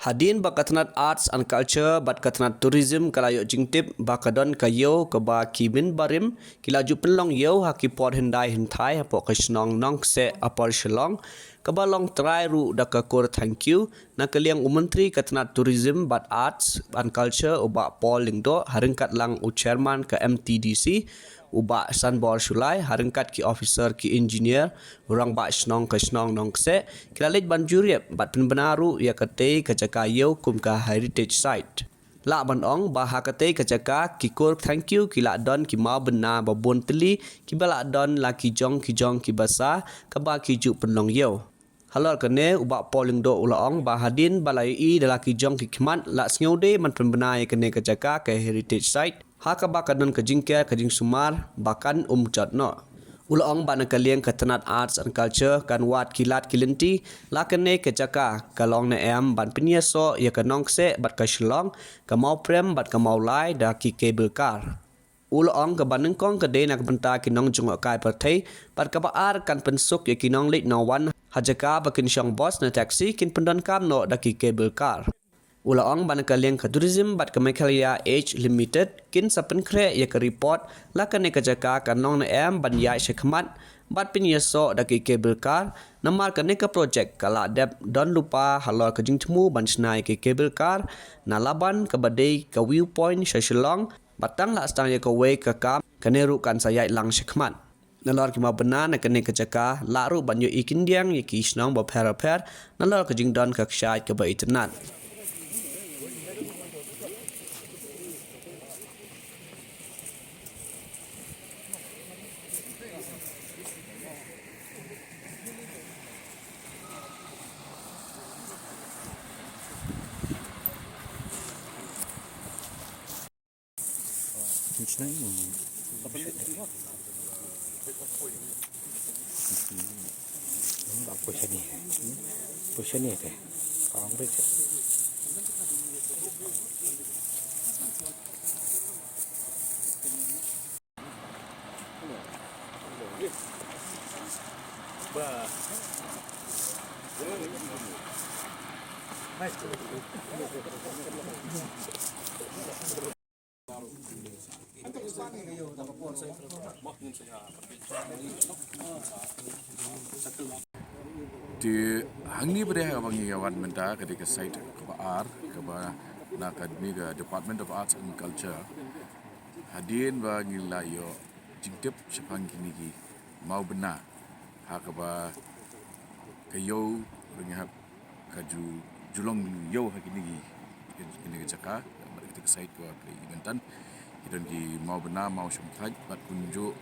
Hadin bakatnat arts and culture bat katnat tourism kalayo jingtip bakadon kayo keba ki Mynbarim kilaju penlong yo haki pod hendai hentai hapo ke Shillong Nongkseh apor Shillong keba long try ru dakakur thank you na kaliang Myntri katnat tourism bat arts and culture uba Paul lingdo haringkat lang chairman ke MTDC uba sanbor sulai haringkat ki officer ki engineer urang ba Shillong ke Shillong Nongkseh kilalit banjuriep bat penbenaru ya kate kajaka yo kum ka heritage site la banong baha kate kajaka kikur thank you kila don ki mau bena babon teli ki bala don la ki jong ki basa ka ba ki ju penlong yo halal kene uba polling do ulaong bahadin balai I dalaki jong ki khmat la sngyode man penbenai kene kajaka ke heritage site haka bakadon ke jingker ke jing sumar bakan jatno ulaong bana kaliang katanat arts and culture kan wat kilat kilinti lakane kajaka kalong na em ban Pynïasoh ya ka Nongkseh bat ka Shillong ka mau prem bat ka mau lai da ki cable car ulaong ka baneng kong ka de nak benta kinong jungok kai partai pat ka baar kan pensuk ya kinong lit no wan hajaka bakin syong bos na taxi kin pendon kam no da ki cable car ulaong ban kaliang ka tourism bat ka Mekhalia Age Limited kin sapen kre ya ka report lakane ka jaka kanong na em ban ya shekmat bat Pynïasoh da ki cable car namar kane ka project kala dep don lupa halor ka jingtmu ban snai ki cable car na laban ka badai ka viewpoint Shillong batang la stang ya ka we ka kam kaneru kan sayai lang shekmat nalor ki ma bena na kane ka jaka laru ban yo ikindiang ya ki Shillong ba per nalor ka jingdon ka ksai ka ba internet Posisi deh, kalau begitu. Di hangi pada abangi awan menta ketika site kebaar keba na akademi ke Department of Arts and Culture hadin bangi layo jingtip sepang kini ki mau benar hakaba kayo rengah kaju julong yo hakini ki kini jaka ketika site ke eventan dan ki mau benar mau syumthaj bat kunjuk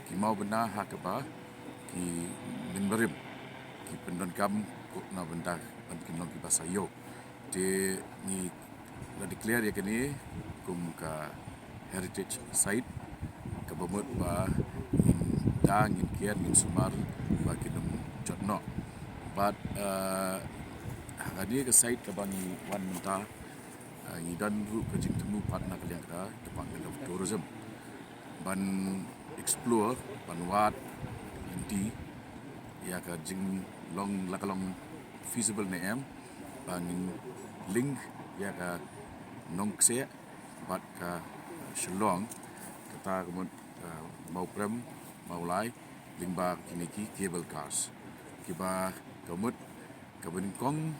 ki mau benar hakaba ki Mynbarim ki pendon kam na benda penting ki bahasa yo de ni la declare ya kini kum ka heritage site ka bomot ba in dang in kian in sumar ba kinum jotno but hadi ka site ka bani wan menta ni dan ru ka jing temu partner ka yang ka Department of Tourism ban explore ban wat inti ya ka jing long lakalong feasible na em bangin link ya ka Nongkseh bat ka Shillong kata kemun mau prem mau lai lingba kiniki cable cars kiba kemut kabin kong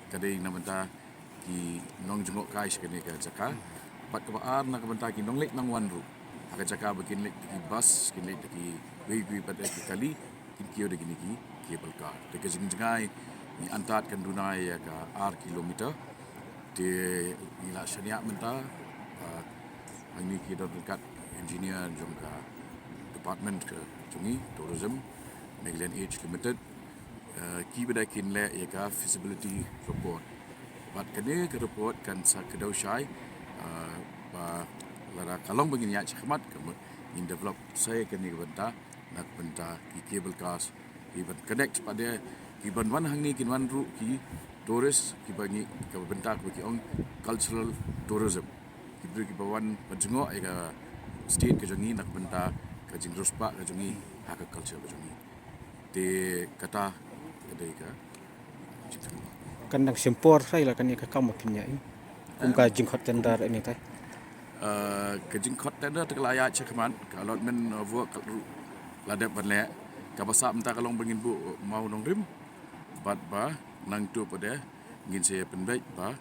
kadai namenta ki nong jengok kai sekene ka jaka bat kebaar na kabenta ki nong lek nang wanru aga jaka bikin lek ki bus kin lek ki baby pada ki kali kin kio de kiniki cable car de ke jengai ni antat kan dunai ya ka r kilometer de ila shania menta ini kita dekat engineer jongka department ke jungi tourism Mekhalia Age Limited ki beda kin le ya ka feasibility report bat kene ke report kan sa kedau syai ba lara kalong begini ya khmat ke in develop saya kene benta nak benta ki cable cars even connect pada ki ban hang ni kin wan ru ki tourist ki bagi ke benta ki ong cultural tourism ki beri ki bawan penjengok ya state ke jongi nak benta ke jing ruspa ke jongi hak culture ke jongi de kata kedai ka kan nang sempor saya lah kan ni kakam makinnya ini. Kumka jingkot tender ini teh. Kejingkot tender terkelaya cekaman kalau men work ladap berlek kabasa mentah kalau bengin bu mau nong rim bat ba nang tu pada ngin saya penbaik ba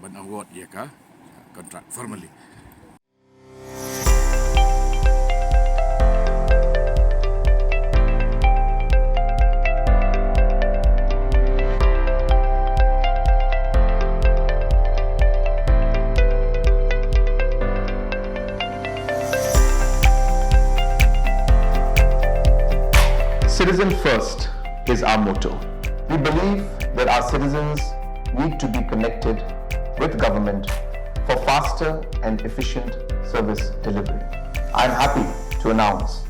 ban award ya ka kontrak formally. Citizen first is our motto. We believe that our citizens need to be connected with government for faster and efficient service delivery. I am happy to announce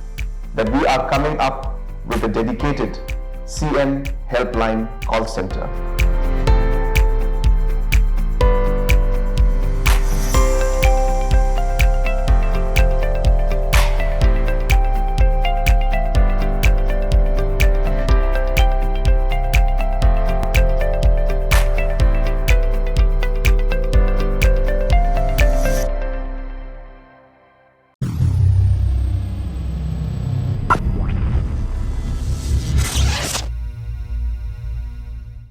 that we are coming up with a dedicated CM helpline call center